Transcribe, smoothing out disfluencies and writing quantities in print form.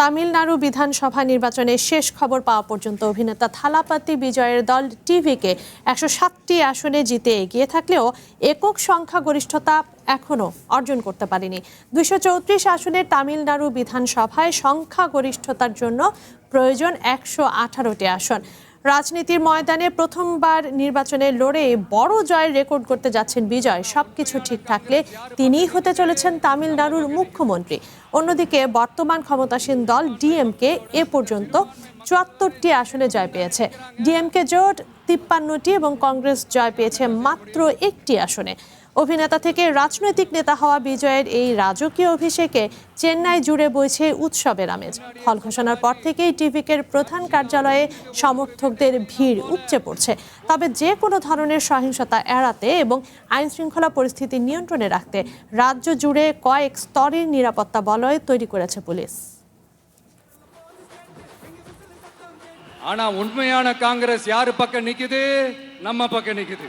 তামিলনাড়ু বিধানসভা নির্বাচনের শেষ খবর পাওয়া পর্যন্ত অভিনেতা থালাপাতি বিজয়ের দল টিভিকে ১০৭টি আসনে জিতে এগিয়ে থাকলেও একক সংখ্যাগরিষ্ঠতা এখনও অর্জন করতে পারেনি। ২৩৪ আসনের তামিলনাড়ু বিধানসভায় সংখ্যাগরিষ্ঠতার জন্য প্রয়োজন ১১৮টি আসন। রাজনীতির ময়দানে প্রথমবার নির্বাচনে লড়ে বড় জয়ের রেকর্ড করতে যাচ্ছেন বিজয়। সবকিছু ঠিক থাকলে তিনিই হতে চলেছেন তামিলনাড়ুর মুখ্যমন্ত্রী। অন্যদিকে বর্তমান ক্ষমতাসীন দল ডিএমকে এ পর্যন্ত ৭৪টি আসনে জয় পেয়েছে। ডিএমকে জোট ৫৩টি এবং কংগ্রেস জয় পেয়েছে মাত্র একটি আসনে। অভিনেতা থেকে রাজনৈতিক নেতা হওয়া বিজয়ের এই রাজকীয় অভিষেকে চেন্নাই জুড়ে বইছে উৎসবের আমেজ। ফল ঘোষণার পর থেকেই টিভিকের প্রধান কার্যালয়ে সমর্থকদের ভিড় উপচে পড়ছে। তবে যে কোনো ধরনের সহিংসতা এড়াতে এবং আইন শৃঙ্খলা পরিস্থিতি নিয়ন্ত্রণে রাখতে রাজ্য জুড়ে কয়েক স্তরের নিরাপত্তা বলয় তৈরি করেছে পুলিশ। ஆனா உண்மையான காங்கிரஸ் யாரு பக்கம் நிக்குது? நம்ம பக்கம் நிக்குது.